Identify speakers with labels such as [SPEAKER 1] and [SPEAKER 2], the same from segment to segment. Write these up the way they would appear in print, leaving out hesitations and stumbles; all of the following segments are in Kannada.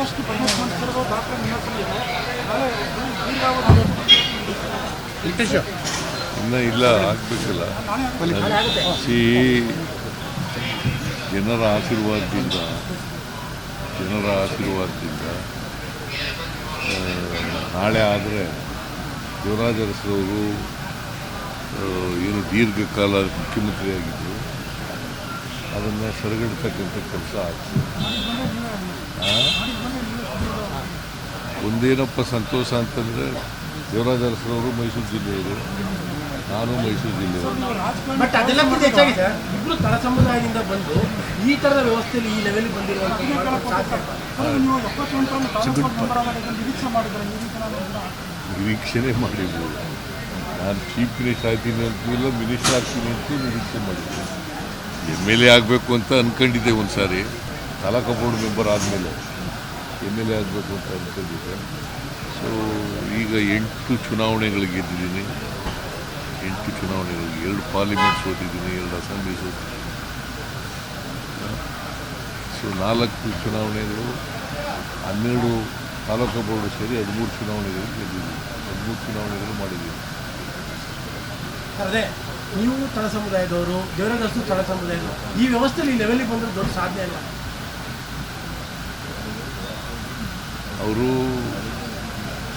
[SPEAKER 1] ಭಾಳಷ್ಟು ಬಜೆಟ್ ಮಂಡಿಸಿರುವ ದಾಖಲೆ ನಿನ್ನತ್ರ ಇದೆ. ನಾಳೆ ದೀರ್ಘಾವಧಿ
[SPEAKER 2] ಇನ್ನೂ ಇಲ್ಲ, ಆಗಬೇಕಲ್ಲ. ಜನರ ಆಶೀರ್ವಾದದಿಂದ ನಾಳೆ ಆದರೆ ದೇವರಾಜ ಅರಸರವರು ಏನು ದೀರ್ಘಕಾಲ ಮುಖ್ಯಮಂತ್ರಿಯಾಗಿದ್ದರು ಅದನ್ನು ಸರಿಗಟ್ಟತಕ್ಕಂಥ ಕೆಲಸ ಆಗ್ತದೆ. ಒಂದೇನಪ್ಪ ಸಂತೋಷ ಅಂತಂದರೆ ದೇವರಾಜ ಅರಸರವರು ಮೈಸೂರು ಜಿಲ್ಲೆಯವರು, ನಾನು ಮೈಸೂರು ಜಿಲ್ಲೆಯವರು.
[SPEAKER 3] ಬಟ್ ಅದೆಲ್ಲಕ್ಕಿಂತ ಹೆಚ್ಚಾಗಿ ಸರ್, ಇಬ್ಬರು ತಳ ಸಮುದಾಯದಿಂದ ಬಂದು ಈ ಥರದ ವ್ಯವಸ್ಥೆಯಲ್ಲಿ ಈ ಲೆವೆಲ್ ಬಂದಿರುವಂಥ
[SPEAKER 2] ನಿರೀಕ್ಷೆನೇ ಮಾಡಿರ್ಬೋದು. ನಾನು ಚೀಫ್ ಮಿನಿಸ್ಟರ್ ಆಗ್ತೀನಿ ಅಂತಿಲ್ಲ, ಮಿನಿಸ್ಟರ್ ಆಗ್ತೀನಿ ಅಂತೂ ನಿರೀಕ್ಷೆ ಮಾಡಿದ್ದೆ. MLA ಆಗಬೇಕು ಅಂತ ಅಂದ್ಕೊಂಡಿದ್ದೆ ಒಂದು ಸಾರಿ, ತಾಲೂಕು ಬೋರ್ಡ್ ಮೆಂಬರ್ ಆದಮೇಲೆ MLA ಆಗಬೇಕು ಅಂತ ಅಂದ್ಕೊಂಡಿದ್ದೆ. ಸೊ ಈಗ 8 ಚುನಾವಣೆಗಳು ಗೆದ್ದಿದ್ದೀನಿ. 8 ಚುನಾವಣೆಗಳಿಗೆ 2 ಪಾರ್ಲಿಮೆಂಟ್ ಸೋತಿದ್ದೀನಿ, 2 ಅಸೆಂಬ್ಲಿ ಸೋತಿದ್ದೀನಿ. ಸೊ 4 ಚುನಾವಣೆಗಳು, 12 ತಾಲೂಕು ಬೋರ್ಡು ಸೇರಿ 13 ಚುನಾವಣೆಗಳು ಗೆದ್ದಿದ್ದೀನಿ, 13 ಚುನಾವಣೆಗಳು ಮಾಡಿದ್ದೀನಿ.
[SPEAKER 3] ಅದೇ ನೀವು ತಳ ಸಮುದಾಯದವರು, ದೇವರಾಜ ಅರಸು ತಳ ಸಮುದಾಯದವರು, ಈ ವ್ಯವಸ್ಥೆಯಲ್ಲಿ ಈ ಲೆವೆಲ್ಗೆ ಬಂದ್ರೆ ದೊಡ್ಡ ಸಾಧನೆ ಅಲ್ಲ.
[SPEAKER 2] ಅವರು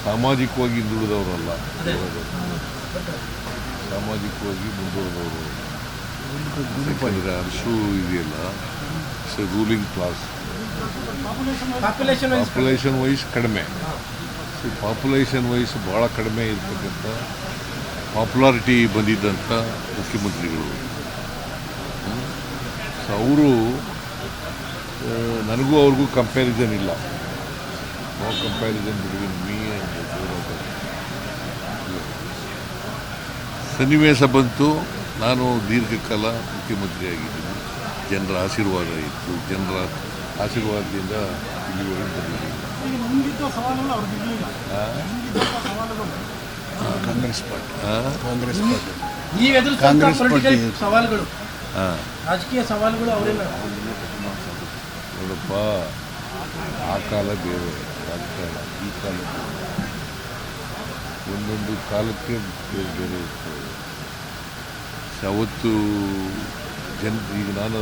[SPEAKER 2] ಸಾಮಾಜಿಕವಾಗಿ ಹಿಂದುಳಿದವರಲ್ಲ, ಸಾಮಾಜಿಕವಾಗಿ ಮುಂದುವರೆದವರು. ಅರಸು ಇದೆಯಲ್ಲ, ರೂಲಿಂಗ್ ಕ್ಲಾಸ್, ಪಾಪ್ಯುಲೇಷನ್ ವೈಸ್ ಕಡಿಮೆ. ಪಾಪ್ಯುಲೇಷನ್ ವೈಸ್ ಭಾಳ ಕಡಿಮೆ ಇರ್ತಕ್ಕಂಥ ಪಾಪ್ಯುಲಾರಿಟಿ ಬಂದಿದ್ದಂಥ ಮುಖ್ಯಮಂತ್ರಿಗಳು. ಸೊ ಅವರು, ನನಗೂ ಅವ್ರಿಗೂ ಕಂಪ್ಯಾರಿಸನ್ ಇಲ್ಲ. No comparison between me and Devaraj. ಸನ್ನಿವೇಶ ಬಂತು, ನಾನು ದೀರ್ಘಕಾಲ ಮುಖ್ಯಮಂತ್ರಿಯಾಗಿದ್ದೀನಿ, ಜನರ ಆಶೀರ್ವಾದ ಇತ್ತು, ಜನರ ಆಶೀರ್ವಾದದಿಂದ ಇಲ್ಲಿವರೆಗೂ ಬಂದಿದ್ದೀನಿ.
[SPEAKER 4] ಕಾಂಗ್ರೆಸ್ ಪಾರ್ಟಿ
[SPEAKER 3] ಸವಾಲುಗಳು, ರಾಜಕೀಯ ಸವಾಲುಗಳು ಅವರೇನ
[SPEAKER 2] ನೋಡಪ್ಪ, ಆ ಕಾಲ ಬೇರೆ, ರಾಜಕಾರಣ ಈ ಕಾಲ ಬೇರೆ. ಒಂದೊಂದು ಕಾಲಕ್ಕೆ ಬೇರೆ ಬೇರೆ ಇರ್ತದೆ. ಅವತ್ತು ಈಗ ನಾನು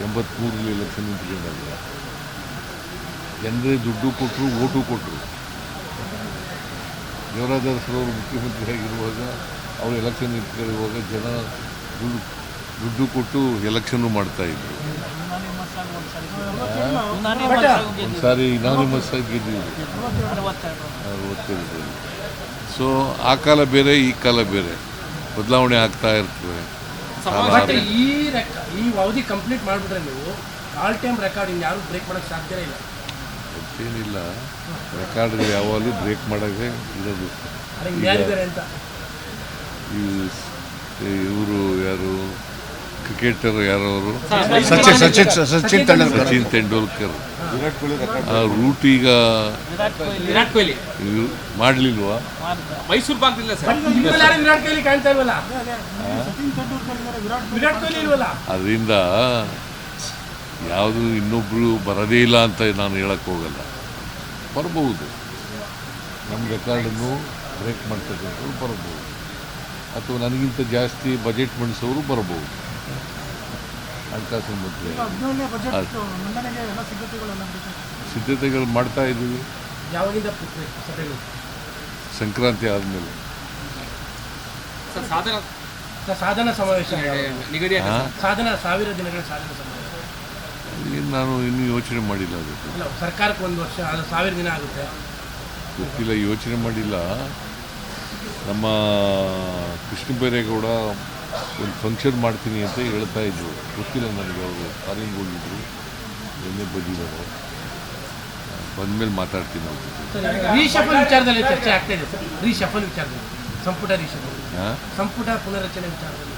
[SPEAKER 2] 83ರಲ್ಲಿ ಎಲೆಕ್ಷನ್ ನಿಂತ್ಕೊಂಡಾಗ ಜನರೇ ದುಡ್ಡು ಕೊಟ್ಟರು, ಓಟು ಕೊಟ್ಟರು. ದೇವರಾಜ ಅರಸರವರು ಮುಖ್ಯಮಂತ್ರಿಯಾಗಿರುವಾಗ, ಅವರು ಎಲೆಕ್ಷನ್ ನಿಂತ್ಕೊಂಡಿರುವಾಗ ಜನ ದುಡ್ಡು ಕೊಟ್ಟು ಎಲೆಕ್ಷನ್ನು ಮಾಡ್ತಾಯಿದ್ರು. ಒಂದು ಸಾರಿ ಇನಾನಿಮಸ್ ಆಗಿ ಗೆದ್ದಿದ್ರು 62. ಸೊ ಆ ಕಾಲ ಬೇರೆ, ಈ ಕಾಲ ಬೇರೆ, ಬದಲಾವಣೆ ಆಗ್ತಾ ಇರ್ತದೆ.
[SPEAKER 3] ಈ ಅವಧಿ ಕಂಪ್ಲೀಟ್ ಮಾಡಿಬಿಟ್ರೆ ನೀವು ಆಲ್ ಟೈಮ್ ರೆಕಾರ್ಡ್ ಇನ್ಯಾರು ಬ್ರೇಕ್ ಮಾಡೋಕ್ಕೆ ಸಾಧ್ಯನೇ ಇಲ್ಲ.
[SPEAKER 2] ಮತ್ತೇನಿಲ್ಲ, ರೆಕಾರ್ಡ್ಗಳು ಯಾವಾಗಲೂ ಬ್ರೇಕ್ ಮಾಡೋಕ್ಕೆ ಇರೋದು. ಇವರು ಯಾರು, ಕ್ರಿಕೆಟರ್ ಯಾರವರು,
[SPEAKER 4] ಸಚಿನ್
[SPEAKER 2] ತೆಂಡೂಲ್ಕರ್. ಆ ರೂಟ್ ಈಗ
[SPEAKER 3] ವಿರಾಟ್ ಕೊಹ್ಲಿ
[SPEAKER 2] ಮಾಡಲಿಲ್ವಾ?
[SPEAKER 3] ಮೈಸೂರು ಭಾಗದಿಲ್ಲ ಸರ್, ವಿರಾಟ್ ಕೊಹ್ಲಿ ಕಾಣ್ತಾ ಇಲ್ವಲ್ಲ, ವಿರಾಟ್ ಕೊಹ್ಲಿ ಇಲ್ವಲ್ಲ.
[SPEAKER 2] ಅದರಿಂದ ಯಾವುದು ಇನ್ನೊಬ್ಬರು ಬರೋದೇ ಇಲ್ಲ ಅಂತ ನಾನು ಹೇಳಕ್ಕೆ ಹೋಗಲ್ಲ. ಬರ್ಬೋದು, ನಮ್ಮ ರೆಕಾರ್ಡನ್ನು ಬ್ರೇಕ್ ಮಾಡ್ತಕ್ಕಂಥವ್ರು ಬರ್ಬೋದು, ಅಥವಾ ನನಗಿಂತ ಜಾಸ್ತಿ ಬಜೆಟ್ ಮಂಡಿಸೋರು ಬರ್ಬೋದು. ಹಣಕಾಸು ಮಂತ್ರಿ ಸಿದ್ಧತೆಗಳು ಮಾಡ್ತಾ ಇದ್ದೀವಿ. ಸಂಕ್ರಾಂತಿ ಆದಮೇಲೆ
[SPEAKER 3] ಸಾಧನಾ ಸಮಾವೇಶ, ಸಾಧನಾ 1000 ದಿನಗಳ ಸಾಧನಾ ಸಮಾವೇಶ
[SPEAKER 2] ನಾನು ಇನ್ನೂ ಯೋಚನೆ ಮಾಡಿಲ್ಲ. ಅದಕ್ಕೆ
[SPEAKER 3] ಸರ್ಕಾರಕ್ಕೆ 1 ವರ್ಷ, ಅದು 1000 ದಿನ ಆಗುತ್ತೆ,
[SPEAKER 2] ಗೊತ್ತಿಲ್ಲ, ಯೋಚನೆ ಮಾಡಿಲ್ಲ. ನಮ್ಮ ಕೃಷ್ಣ ಬೈರೇಗೌಡ ಒಂದು ಫಂಕ್ಷನ್ ಮಾಡ್ತೀನಿ ಅಂತ ಹೇಳ್ತಾ ಇದ್ರು, ಗೊತ್ತಿಲ್ಲ ನನಗೆ. ಅವರು ಫಾರಿನ್ಗೆ ಹೋಗಿದ್ರು, ನಿನ್ನೆ ಬಂದಿದ್ದಾರೆ, ಬಂದಮೇಲೆ ಮಾತಾಡ್ತೀನಿ.
[SPEAKER 3] ರೀಶಫಲ್ ವಿಚಾರದಲ್ಲಿ ಚರ್ಚೆ ಆಗ್ತಾ ಇದೆ ಸರ್. ರೀಶಫಲ್ ವಿಚಾರದಲ್ಲಿ, ಸಂಪುಟ ಪುನರಚನೆ ವಿಚಾರದಲ್ಲಿ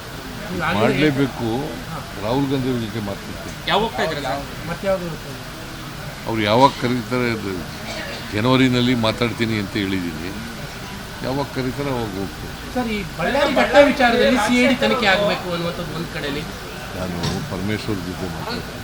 [SPEAKER 2] ಮಾಡಲೇಬೇಕು. ರಾಹುಲ್ ಗಾಂಧಿ ಅವ್ರ ಜೊತೆ ಮಾತಾಡ್ತೀನಿ. ಅವ್ರು ಯಾವಾಗ ಕರೀತಾರೆ, ಜನವರಿನಲ್ಲಿ ಮಾತಾಡ್ತೀನಿ ಅಂತ ಹೇಳಿದ್ದೀನಿ. ಯಾವಾಗ ಕರೀತಾರೆ ಅವಾಗ ಹೋಗ್ತೀನಿ.
[SPEAKER 3] ಸರ್, ಈ ಬಳ್ಳಾರಿ ಘಟನೆ ವಿಚಾರದಲ್ಲಿ CID ತನಿಖೆ ಆಗಬೇಕು ಅನ್ನುವಂಥದ್ದು ಒಂದು ಕಡೆಯಲ್ಲಿ
[SPEAKER 2] ನಾನು ಪರಮೇಶ್ವರ್ ಜೊತೆ ಮಾತಾಡ್ತೀನಿ.